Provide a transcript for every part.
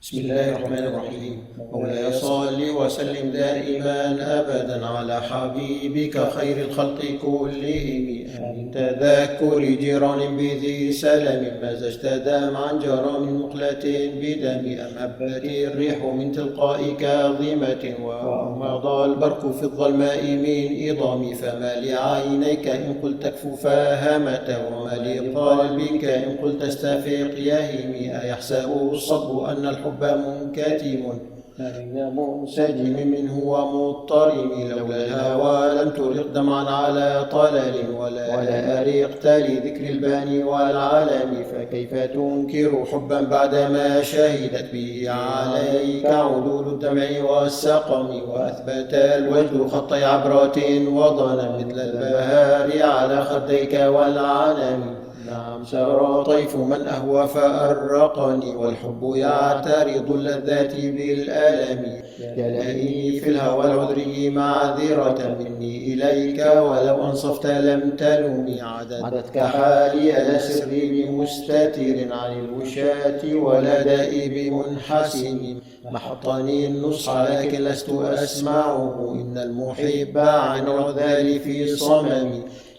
بسم الله الرحمن الرحيم. مولاي صل وسلم دائما أبدا على حبيبك خير الخلق كلهم. من تذكر جيران بذي سلم مزجت دمعا جرى من مقلة بدم. أم هبت الريح من تلقاء كاظمة ومضى البرق في الظلماء من إضام. فما لعينيك إن قلت تكفو فاهمة وما لقلبك إن قلت استفيق يهم. أيحسب الصب أن الحب منكتم ما بين منسجم منه ومضطرم. لولا الهوى لم ترق دمعا على طلل ولا أرقت لذكر الباني والعالم. فكيف تنكر حبا بعدما شهدت به عليك عدول الدمع والسقم. وأثبت الوجد خطي عبرات وضنا مثل البهار على خديك والعالم. نعم سار طيف من أهوى فأرقني والحب يعترض اللذات بالألم. يا لئيم في الهوى العذري معذرة مني إليك ولو أنصفت لم تلومي. عدتك حالي لا سري بمستتر عن الوشاة ولا دائب منحسم. محطني النصح لكن لست أسمعه إن المحب عن العذال في صمم.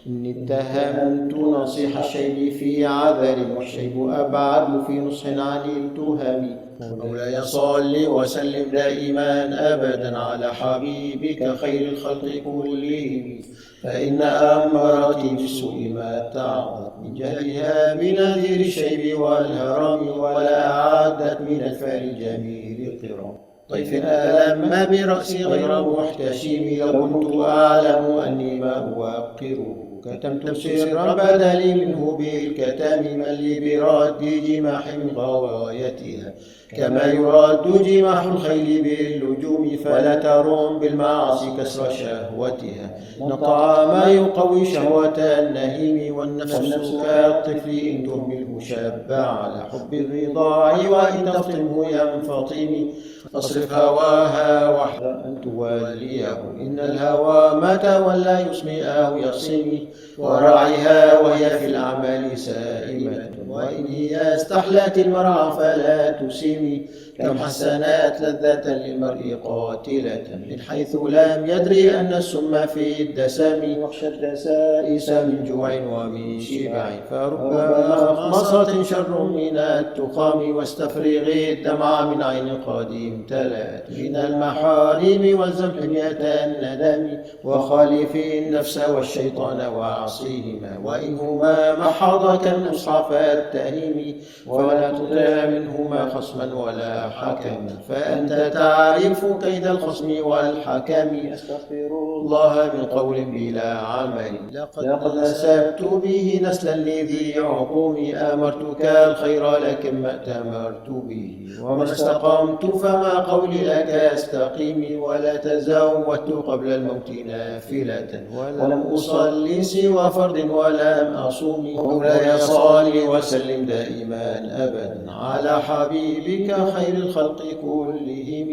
إني اتهمت نصيح الشيب في عذر والشيب أبعد في نصح عن التهم. مولاي صل وسلم دائما أبدا على حبيبك خير الخلق كلهم. فإن أمرتي بالسوء ما تعظت من جهلها بنذير الشيب والهرم ولا أعدت من الفعل جميل القرام. طيف ألم برأسي غير محتشم لو كنت أعلم أني ما أوقره. كتمت سرا بدلي منه بالكتم من لي برد جماح من غوايتها كما يرد جماح الخيل باللجوم. فلا ترم بالمعاصي كسر شهوتها إن الطعام يقوي شهوة النهيم. والنفس كالطفل إن تهمله شاب على حب الرضاع وإن تفطمه ينفطم. أصرف هواها واحذر أن توليه إن الهوى ما تولى يسمي أو يصم. وراعها وهي في الأعمال سائمة وإن هي استحلت المرعى فلا تسم. كم حسنات لذة للمرء قاتلة من حيث لم يدري أن السم في الدسم. واخشى الدسائس من جوع ومن شبع فرب مخمصة شر من التخام. واستفرغ الدمع من عين قد امتلأت من المحارم والزمح مئة الندم. وخالف النفس والشيطان وعصيهما وإنهما محضك النصح فاتهم. ولا تطع منهما خصما ولا حكما فأنت تعرف كيد الخصم والحكم. أستغفر الله من قول بلا عمل لقد نسبت به نسلا لذي عقوم. أمرتك الخير لكن ما أتمرت به وما استقمت فما قولي لك أستقيم. ولا تزودت قبل الموت نافلة ولم أصلي سوى فرد ولم أصوم. مولاي صل وسلم دائما أبدا على حبيبك خير الخلق كلهم.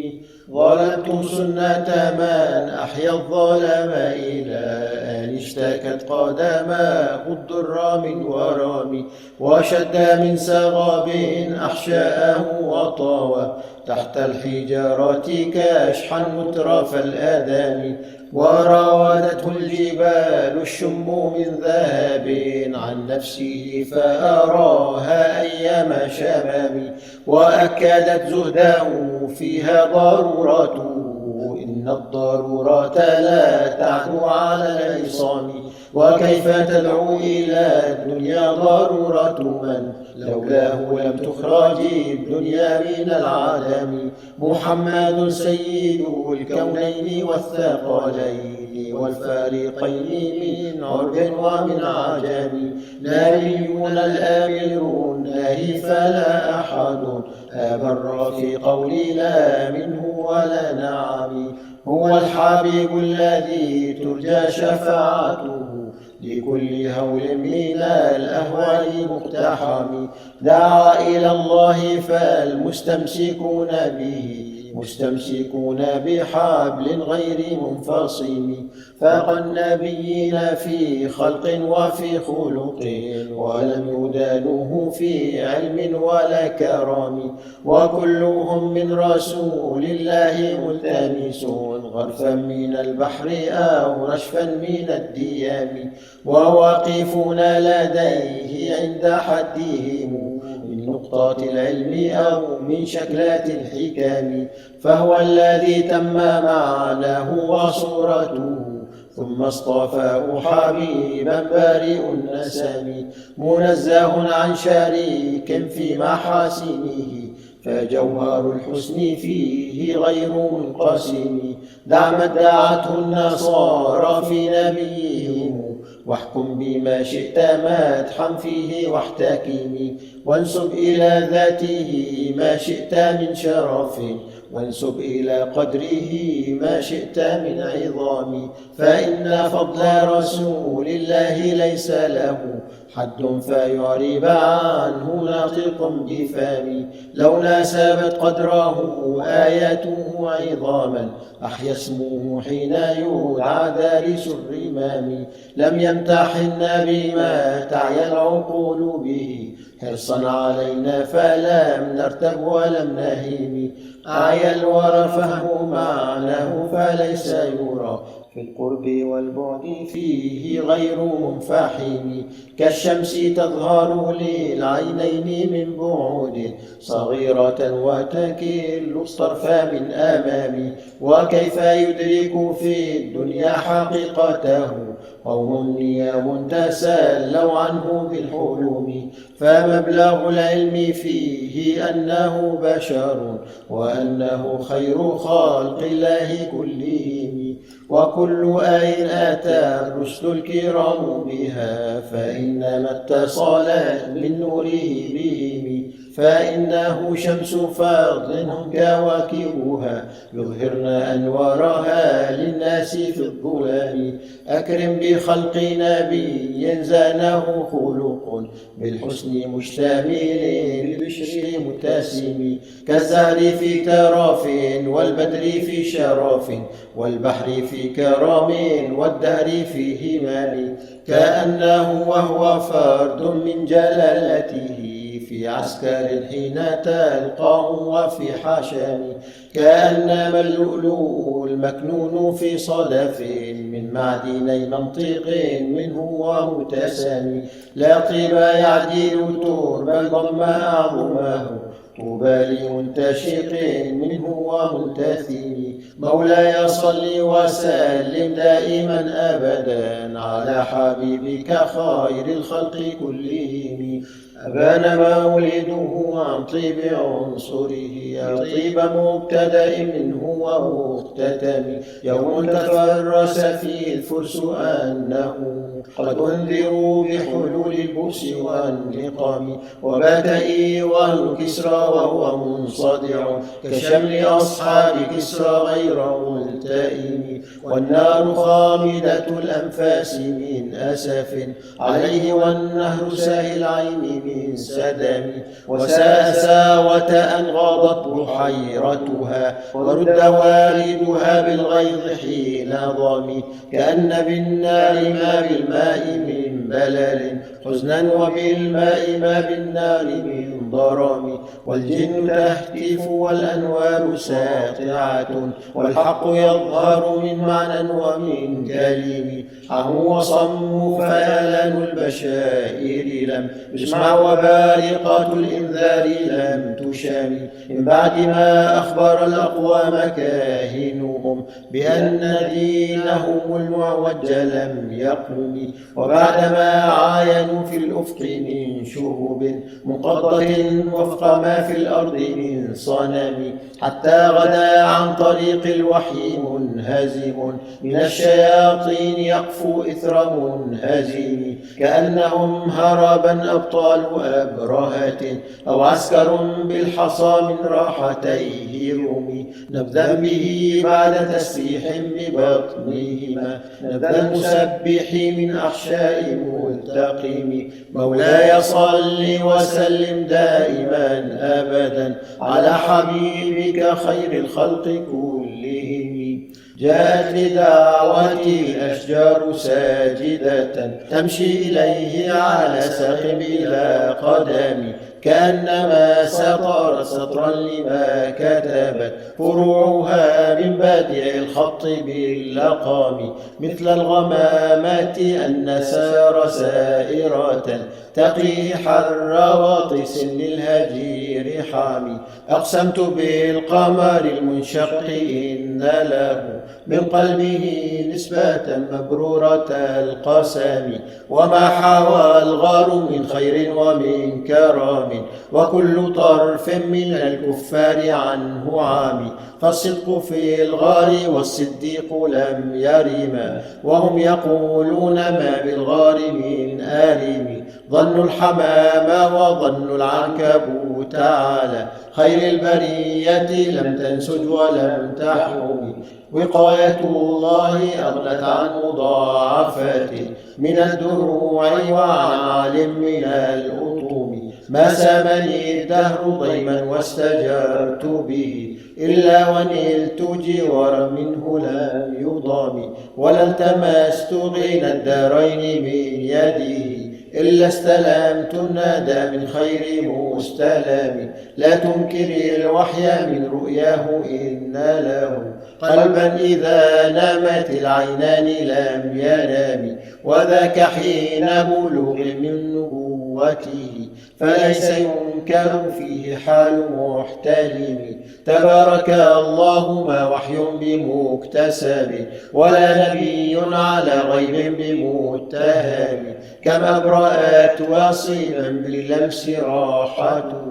ظلمت سنة من أحيا الظلم إلى أن اشتكت قدماه الضر من ورم. وشد من سغاب أحشاءه وطاوى تحت الحجارة كاشحا مترف الآدم. وراودته الجبال الشم من ذهب عن نفسه فأراها أيام شمام. وأكدت زهده فيها ضرورته إن الضرورات لا تعدو على العصام. وكيف تدعو إلى الدنيا ضرورة من لولاه لم تخرج الدنيا من العالم. محمد سيد الكونين والثقلين والفارقين من عرب ومن عجم. نبينا الآمر الناهي فلا أحد أبر في قولي لا منه ولا نعم. هو الحبيب الذي ترجى شفاعته لكل هول من الأهوال مقتحم. دعا إلى الله فالمستمسكون به مستمسكون بحبل غير منفصم، فاق النبيين في خلق وفي خلق، ولم يدانوه في علم ولا كرم، وكلهم من رسول الله ملتمس، غرفا من البحر أو رشفا من الديام، وواقفون لديه عند حدهم من نقطة العلم أو من شكلات الحكام، فهو الذي تم معناه وصورته، ثم اصطفاه حبيبا بارئ النسم، منزه عن شريك في محاسنه، فجوهر الحسن فيه غير منقسم. دع ما ادعته النصارى في نبيهم، واحكم بما شئت مدحا فيه واحتكم، وانسب إلى ذاته ما شئت من شرف، وانسب إلى قدره ما شئت من عظام، فإن فضل رسول الله ليس له حد فيعرب عنه ناطق بفم، لو ناسبت قدره آياته عظاما، أحيا اسمه حين يدعى دارس الرمام، لم يمتحن بما تعيا العقول به، حرصا علينا فلم نرتب ولم نهيم، أعيا الورى فهم معناه فليس يرى في القرب والبعد فيه غير منفحم، كالشمس تظهر للعينين من بعد، صغيرة وتكل الطرف من أمام، وكيف يدرك في الدنيا حقيقته قوم نيام تسلوا عنه بالحلم، فمبلغ العلم فيه أنه بشر، وأنه خير خلق الله كلهم، وكل آية أتى الرسل الكرام بها، فإنما اتصلت من نوره بهم، فإنه شمس فضل هم كواكبها، يظهرن أنوارها للناس في الظلام، أكرم بخلق نبي زانه خلق، بالحسن مشتمل بالبشر متسم، كالزهر في كراف والبدر في شرف، والبحر في كرام والدهر في همام، كأنه وهو فرد من جلالته في عسكر حين تلقاه وفي حشم، كأنما اللؤلؤ المكنون في صدف من معدني منطق منه ومتسم، لا طيب يعدل تربا ضم أعظمه، طوبى لمنتشق منه وملتثم، مولاي صل وسلم دائما أبدا على حبيبك خير الخلق كلهم، أبان مولده عن طيب عنصره، طيب مبتدأ منه ومختتم، يوم تفرس فيه الفرس أنه قد أنذروا بحلول البؤس والنقم، وبات إيوان كسرى وهو منصدع كشمل أصحاب كسرى غير ملتئم، والنار خامدة الأنفاس من أسف عليه، والنهر ساهي العين من سدم، وساء ساوة أن غاضت بحيرتها، ورد والدها بالغيظ حين ضم، كأن بالنار ما بالماء من بلل، حزنا وبالماء ما بالنار من ضرم، والجن تهتف والأنوار ساطعة، والحق يظهر من معنى ومن كلم، عموا وصموا فآلان البشائر لم يسمع، وبارقات الإنذار لم تشم، من بعد ما أخبر الأقوام كاهنهم بأن دينهم المعوج لم يقم، وبعدما عاينوا في الأفق من شهب مقضة وفق ما في الأرض من صنم، حتى غدا عن طريق الوحي منهزم، من الشياطين يقفو إثر منهزم، كأنهم هربا أبطال أبرهة، أو عسكر بالحصى من راحتيه رمي، نبذا به بعد تسبيح ببطنهما، نبذا المسبح من أحشاء ملتقم. مولاي صل وسلم دائما أبدا على حبيبك خير الخلق كلهم. جاءت لدعوتي الأشجار ساجدة تمشي إليه على ساق بلا قدم، كأنما سطرت سطرا لما كتبت فروعها من بادئ الخط باللقام، مثل الغمامات أن سار سائرة تقي حر واطس للهجير حامي. أقسمت بالقمر المنشق إن له من قلبه نسبة مبرورة القسم، وما حوى الغار من خير ومن كرم، وكل طرف من الكفار عنه عامي. فالصدق في الغار والصديق لم يرما، وهم يقولون ما بالغار من آلم. ظن الحمام وظن العنكبوت تعالى خير البرية لم تنسج ولم تحوم. وقاية الله أغنت عن مضاعفات من الدروع وعن عالم من الأطوم. ما سامني الدهر ضيما واستجرت به، إلا ونلت جوارا منه لم يضام. ولا التمست غنى الدارين من يده، إلا استلمت الندى من خير مستلم. لا تنكر الوحي من رؤياه إن له قلبا إذا نامت العينان لم ينام، وذاك حين بلوغ من نبوته، فليس ينكر فيه حال محتلم. تبارك الله ما وحي بمكتسب، ولا نبي على غيب بمتهم. كما أبرأت واصلا باللمس راحته،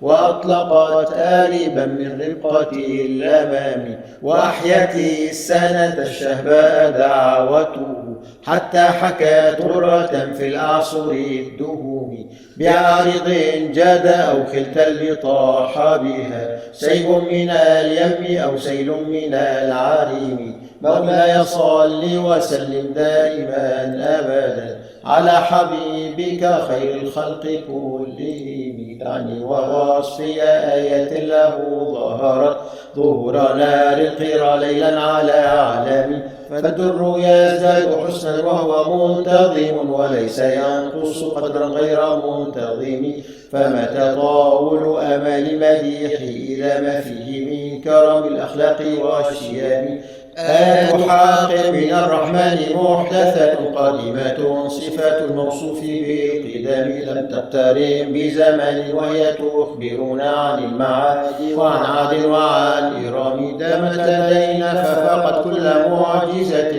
وأطلقت آلبا من رقة اللمام. وأحيت السنة الشهباء دعوته، حتى حكى طرة في الأعصر الدهوم. بعارض جاد أو خلتا لطاح بها سيب من اليم أو سيل من العريم. مولاي صل وسلم دائما أبدا على حبيبك خير الخلق كلهم. دعني ووصفي آية له ظهرت ظهور نار القرى ليلا على علامي. فالدر يزداد حسنا وهو منتظم، وليس ينقص قدرا غير منتظم. فمتى طاول أمل مديحي إلى ما فيه من كرم الأخلاق والشيام. آية حق من الرحمن محدثة قديمة، صفات الموصوف بالقدام لم تقترن بزمن، وهي تخبرنا عن المعاد وعن عاد وعن إرام. دامت لدينا ففقد كل معجزة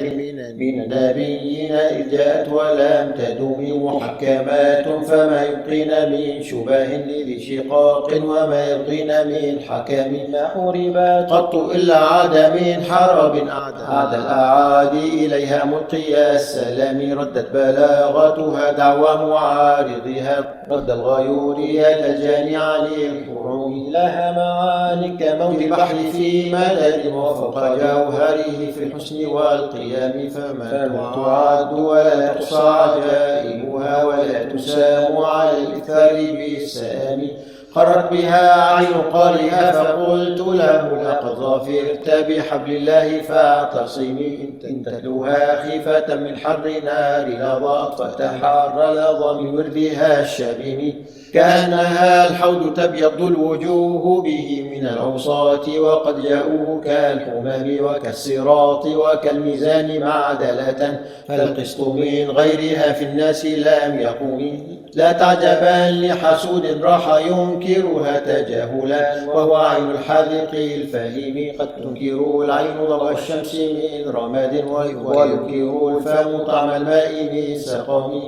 من نبينا إذ جاءت ولم تدم. محكمات فما يبقين من شبه لذي شقاق، وما يبقين من حكم ما حربت قط إلا عاد من حرب. عاد الأعادي إليها ملقي السلام، ردت بلاغتها دعوى معارضها. رد الغيور يد الجاني عن الحروم، لها معاني كموج البحر في مدد، وفوق جوهره في الحسن والقيام. فما تعد ولا تحصى عجائبها، ولا تسام على الإكثار بالسام. قرت بها عين قارئها فقلت له لقد ظفرت بحبل الله فاعتصمي. إن تتلوها خيفة من حر نار لظى، فتحر لظى من وردها الشبيم. كأنها الحوض تبيض الوجوه به من العصاة، وقد جاءوه كالحمام وكالصراط وكالميزان معدلة، فالقسط من غيرها في الناس لم يقوم. لا تعجبا لحسود راح ينكرها تجاهلا، وهو عين الحاذق الفهيم. قد تنكر العين ضوء الشمس من رماد، وينكر الفم طعم الماء من سقم.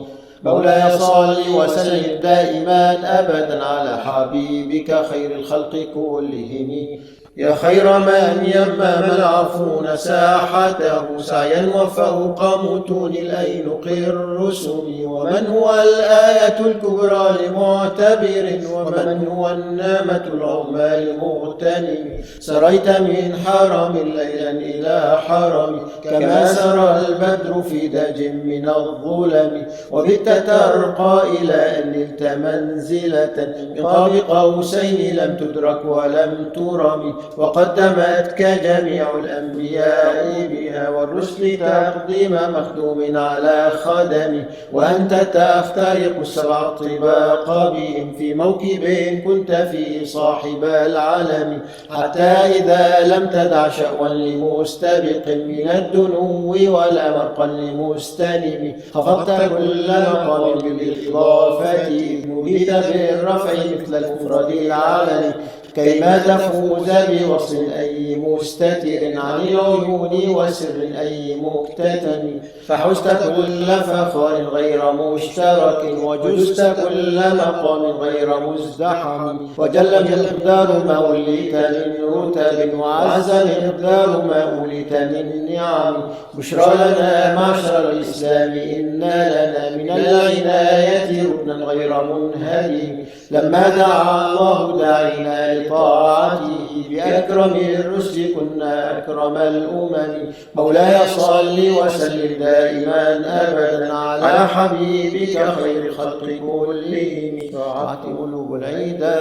مولاي صل وسلم دائما أبدا على حبيبك خير الخلق كلهم. يا خير من يمم العفون ساحته سعيا وفوق متون الأينق الرسم، ومن هو الآية الكبرى لمعتبر، ومن هو النعمة العظمى لمغتنم. سريت من حرم ليلا إلى حرم كما سرى البدر في دج من الظلم، وبت ترقى إلى أن نلت منزلة من قاب قوسين لم تدرك ولم ترم، وقدمتك جميع الأنبياء بها والرسل تقديم مخدوم على خدم، وأنت تفترق السبع الطباق بهم في موكب كنت فيه صاحب العالم، حتى إذا لم تدع شأوا لمستبق من الدنو ولا مرقا لمستلم، خفضت كل مقام بالإضافة إذ نبيت بالرفع مثل المفرد العالم، كيما تفوز بوصل أي مستتر عن العيون وسر أي مكتتم، فحزت كل فخر غير مشترك وجزت كل مقام غير مزدحم، وجل مقدار ما وليت من رتب وعز مقدار ما وليت من نعم. بشرى لنا معشر الإسلام إن لنا من العناية ركنا غير منهدم، لما دعا الله داعينا لطاعته بأكرم الرسل كنا أكرم الأمم. مولاي صل وسلم دائما أبدا على حبيبك خير الخلق كلهم. طاعت قلوب العيدا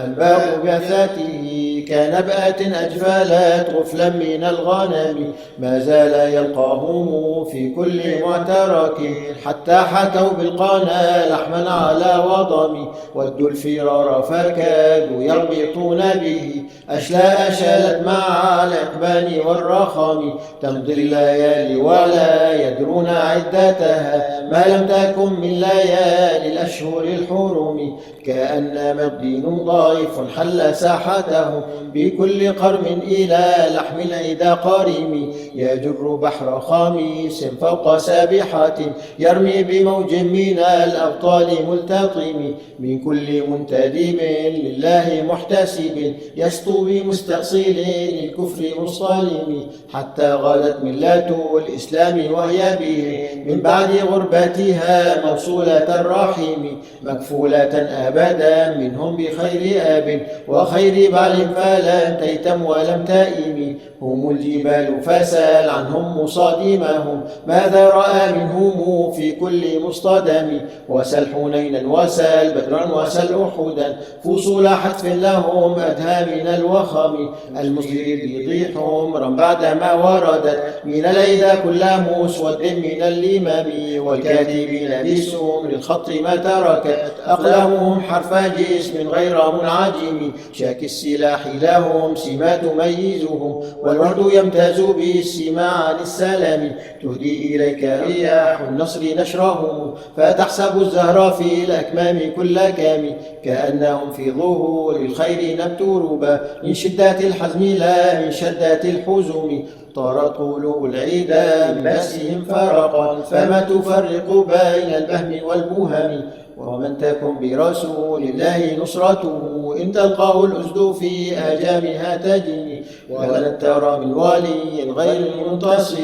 أنباء بعثته كنبأة أجفلت غفلا من الغنم، ما زال يلقاهم في كل معترك حتى حكوا بالقنا لحما على وضم، ودوا الفرار فكادوا يربطون به أشلاء شالت مع الإقبال والرخم، تمضي الليالي ولا يدرون عدتها ما لم تكن من ليالي الأشهر الحرم، كأنما الدين ضيف حل ساحته بكل قرم إلى لحم العدا قارم، يجر بحر خميس فوق سابحة يرمي بموج من الأبطال ملتطم، من كل منتدب لله محتسب يسطو بمستأصيل الكفر مصطلم، حتى غدت ملة الإسلام وهي به من بعد غربتها موصولة الرحم، مكفولة أبدا منهم بخير آب وخير بعل فلم تيتم ولم تائم، هم الجبال فسال عنهم مصادمهم ماذا رأى منهم في كل مصطدم، وسل حنينا وسل بدرا وسل أحدا فصول حتف لهم أدهى من الوخم، المسلم يضيح عمرا بعدما وردت من العيدا كل مسود من الإمام، والكاتبين بسمر الخط ما تركت أقلامهم حرف جسم غير منعجم، شاك السلاح لهم سما تميزهم والورد يمتاز بالسما عن السلام، تهدي إليك رياح النصر نشرهم فتحسب الزهر في الأكمام كل كام، كأنهم في ظهور الخير نبت ربا من شدة الحزم لا من شدة الحزم، طارت قلوب العدا من بأسهم فرقا فما تفرق بين البهم والبهم، ومن تكن برسول الله نصرته إن تلقاه الأسد في آجامها تجني، ولن ترى من ولي غير منتصر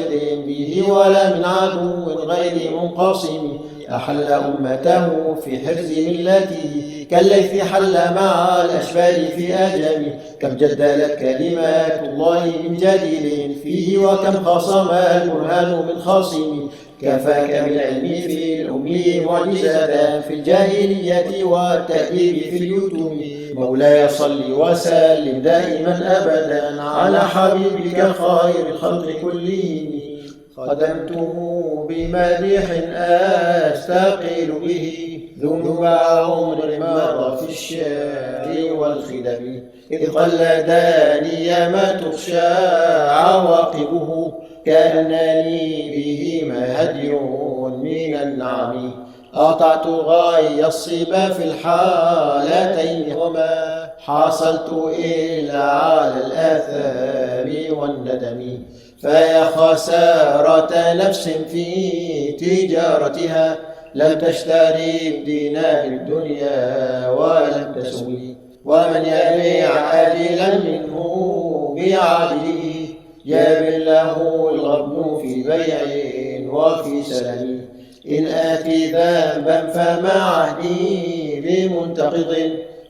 به ولا من عدو غير منقسم، أحل أمته في حفظ ملته كالليث حل مع الأشبال في أجم، كم جدلت كلمات الله من جديد فيه وكم خاصم البرهان من خاصم، كفاك بالعلم في الأمي معجزة في الجاهلية والتأديب في اليتم. مولاي صل وسلم دائما أبدا على حبيبك خير الخلق كلهم، خدمته بمديح أستقيل به ذنوب عمر مضى في الشعر والخدم، إذ قلداني ما تخشى عواقبه كأنني بهما هدي من النعم، أطعت غاية الصبا في الحالتين وما حصلت إلا على الآثام والندم، فيا خسارة نفس في تجارتها لم تشتري بدينار الدنيا ولم تسوي. ومن يبيع آجلا منه بعاجله يابل له الغبن في بيع وفي سلم. إن آتي ذنبا فما عهدي بمنتقض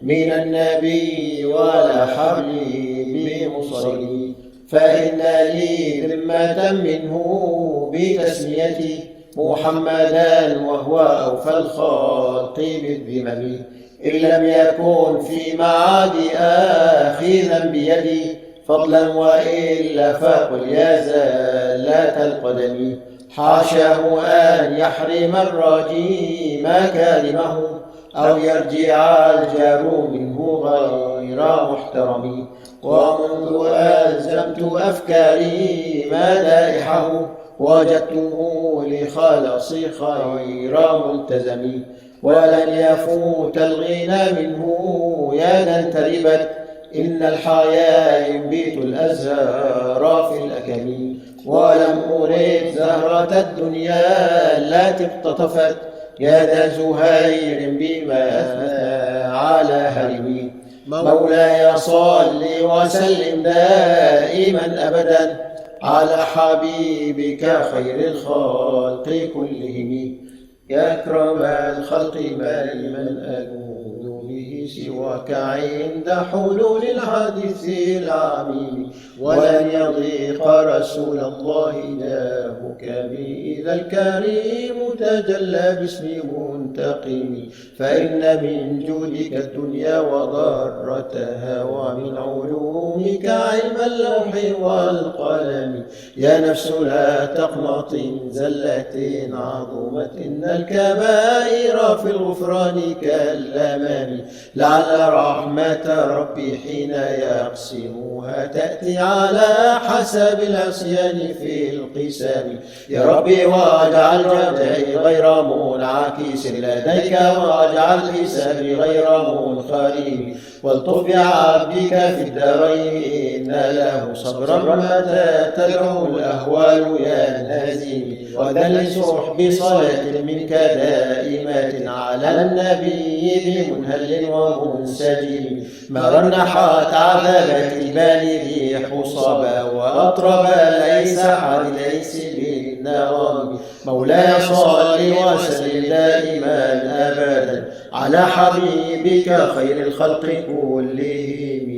من النبي ولا حبلي بمصلي. فإن لي ذمة منه بتسميتي محمدا وهو أوفى الخلق بالذمم. إن لم يكن في معادي آخذا بيدي فضلا وإلا فقل يا زالة القدم. حاشاه أن يحرم الراجي مكارمه أو يرجع الجار منه غير محترم. ومنذ ألزمت أفكاري مدائحه وجدته لخلاصي خير ملتزم. ولن يفوت الغنى منه يدا تربت إن الحياة ينبت الأزهار في الأكم. ولم أرد زهرة الدنيا التي اقتطفت يد زهير بما أثنى على هرمي. مولاي صل وسلم دائما أبدا على حبيبك خير الخلق كلهم. يا أكرم الخلق من ألوذ به سواك عند حلول الحديث العميم. ولن يضيق رسول الله جاهك بي إذا الكريم تجلى باسم منتقم. فإن من جودك الدنيا وضرتها ومن علومك علم اللوح والقلم. يا نفس لا تقنطي من زلة عظمت إن الكبائر في الغفران كالأمام. لعل رحمة ربي حين يقسمها تأتي على حسب العصيان في القسام. يا ربي واجعل جودي غير منعكس لديك واجعل حسابي غير منخرم. والطف بعبدك في الدارين إن له صبرا متى تدعو الأهوال يا نازم. وذل صحب صلاة منك دائمات على النبي بمنهل ومنسجم. ما رنحت عذابات البالغ حصبا وأطربا ليس حال ليس بالنغم. مولاي صل وسلم دائما أبدا على حبيبك خير الخلق كلهم.